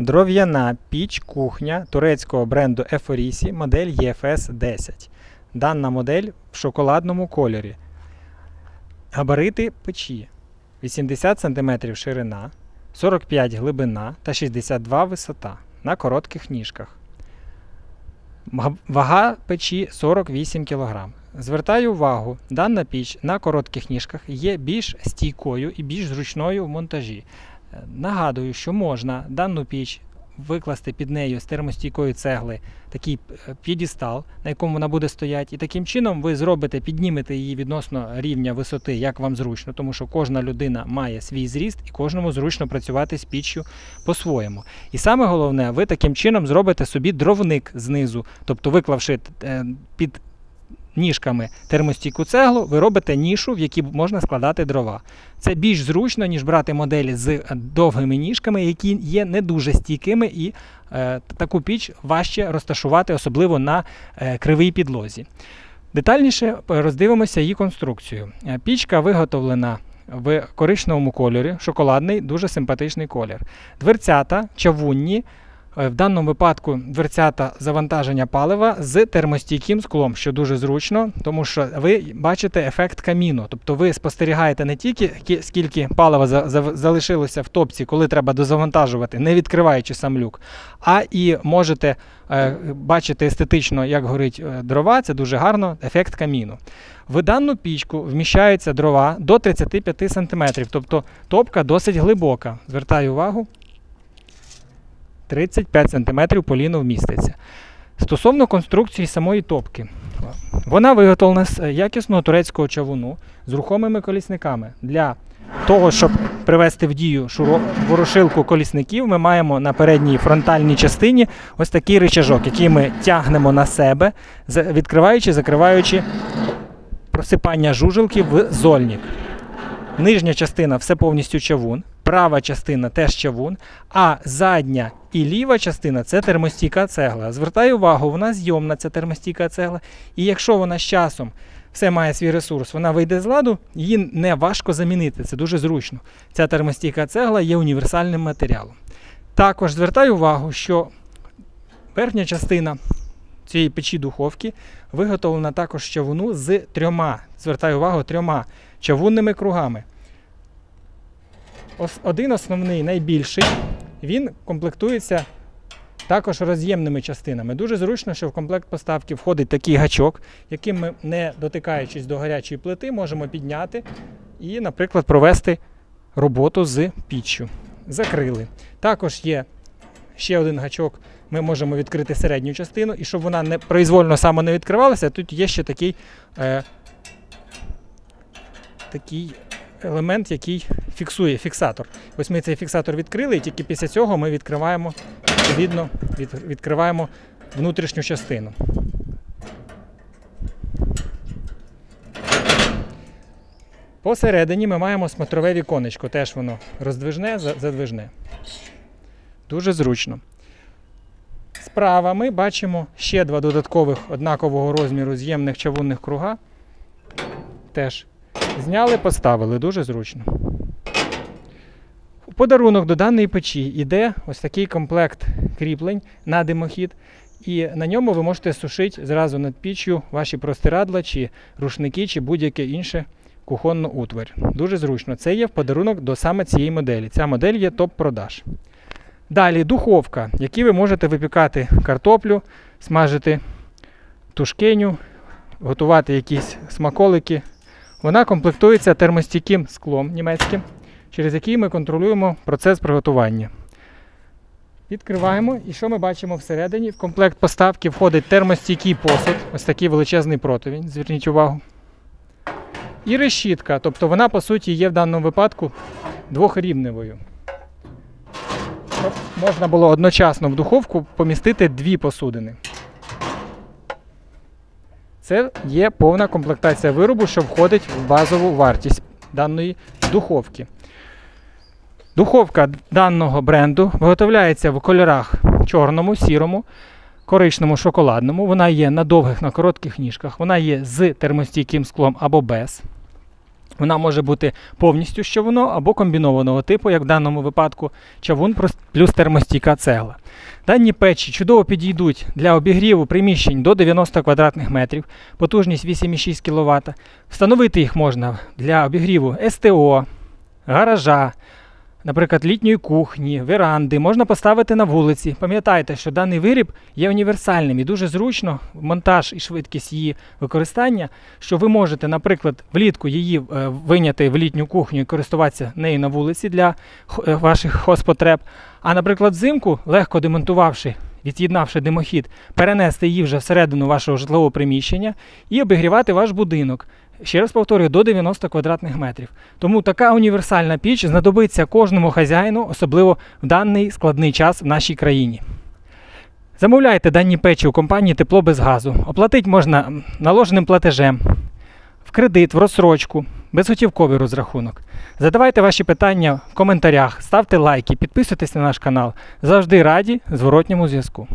Дров'яна піч-кухня турецького бренду Eforisi, модель EFS-10. Дана модель в шоколадному кольорі. Габарити печі: 80 см ширина, 45 глибина та 62 висота на коротких ніжках. Вага печі 48 кг. Звертаю увагу, дана піч на коротких ніжках є більш стійкою і більш зручною в монтажі. Нагадую, що можна дану піч викласти під нею з термостійкої цегли такий п'єдестал, на якому вона буде стояти, і таким чином ви піднімете її відносно рівня висоти, як вам зручно, тому що кожна людина має свій зріст і кожному зручно працювати з піччю по-своєму. І саме головне, ви таким чином зробите собі дровник знизу, тобто виклавши під ніжками термостійку цеглу, ви робите нішу, в якій можна складати дрова. Це більш зручно, ніж брати моделі з довгими ніжками, які є не дуже стійкими, і таку піч важче розташувати, особливо на кривій підлозі. Детальніше роздивимося її конструкцію. Пічка виготовлена в коричневому кольорі, шоколадний, дуже симпатичний колір. Дверцята чавунні. В даному випадку дверцята завантаження палива з термостійким склом, що дуже зручно, тому що ви бачите ефект каміну. Тобто ви спостерігаєте не тільки, скільки палива залишилося в топці, коли треба дозавантажувати, не відкриваючи сам люк, а і можете бачити естетично, як горить дрова, це дуже гарно, ефект каміну. В дану пічку вміщаються дрова до 35 см, тобто топка досить глибока. Звертаю увагу. 35 см поліно вміститься. Стосовно конструкції самої топки. Вона виготовлена з якісного турецького чавуну з рухомими колісниками. Для того, щоб привести в дію ворошилку колісників, ми маємо на передній фронтальній частині ось такий рычажок, який ми тягнемо на себе, відкриваючи, закриваючи просипання жужелки в зольник. Нижня частина все повністю чавун, права частина теж чавун, а задня і ліва частина – це термостійка цегла. Звертаю увагу, вона зйомна, ця термостійка цегла, і якщо вона з часом все має свій ресурс, вона вийде з ладу, її не важко замінити, це дуже зручно. Ця термостійка цегла є універсальним матеріалом. Також звертаю увагу, що верхня частина цієї печі духовки виготовлена також з чавуну з трьома чавунними кругами. Один основний, найбільший, він комплектується також роз'ємними частинами. Дуже зручно, що в комплект поставки входить такий гачок, яким ми, не дотикаючись до гарячої плити, можемо підняти і, наприклад, провести роботу з піччю. Закрили. Також є ще один гачок, ми можемо відкрити середню частину, і щоб вона произвольно само не відкривалася, тут є ще такий елемент, який фіксує фіксатор. Ось ми цей фіксатор відкрили, і тільки після цього ми відкриваємо внутрішню частину. Посередині ми маємо смотрове віконечко, теж воно роздвижне, задвижне. Дуже зручно. Справа ми бачимо ще два додаткових однакового розміру з'ємних чавунних круга. Теж зняли, поставили, дуже зручно. У подарунок до даної печі йде ось такий комплект кріплень на димохід, і на ньому ви можете сушити зразу над піччю ваші простирадла, чи рушники, чи будь-яке інше кухонну утварь. Дуже зручно. Це є в подарунок до саме цієї моделі. Ця модель є топ-продаж. Далі духовка, в якій ви можете випікати картоплю, смажити тушкиню, готувати якісь смаколики. Вона комплектується термостійким склом німецьким, через який ми контролюємо процес приготування. Відкриваємо, і що ми бачимо всередині? В комплект поставки входить термостійкий посуд, ось такий величезний противень, зверніть увагу. І решітка, тобто вона, по суті, є в даному випадку двохрівневою. Щоб можна було одночасно в духовку помістити дві посудини. Це є повна комплектація виробу, що входить в базову вартість даної духовки. Духовка даного бренду виготовляється в кольорах чорному, сірому, коричневому, шоколадному. Вона є на довгих, на коротких ніжках. Вона є з термостійким склом або без. Вона може бути повністю з човуну або комбінованого типу, як в даному випадку човун плюс термостійка цегла. Дані печі чудово підійдуть для обігріву приміщень до 90 квадратних метрів, потужність 8,6 кВт. Встановити їх можна для обігріву СТО, гаража, наприклад, літньої кухні, веранди, можна поставити на вулиці. Пам'ятайте, що даний виріб є універсальним і дуже зручно монтаж і швидкість її використання, що ви можете, наприклад, влітку її вийняти в літню кухню і користуватися нею на вулиці для ваших хозпотреб, а, наприклад, взимку, легко демонтувавши, від'єднавши димохід, перенести її вже всередину вашого житлового приміщення і обігрівати ваш будинок. Ще раз повторюю, до 90 квадратних метрів. Тому така універсальна піч знадобиться кожному хазяїну, особливо в даний складний час в нашій країні. Замовляйте дані печі у компанії «Тепло без газу». Оплатити можна наложеним платежем, в кредит, в розсрочку, безготівковий розрахунок. Задавайте ваші питання в коментарях, ставте лайки, підписуйтесь на наш канал. Завжди раді зворотньому зв'язку.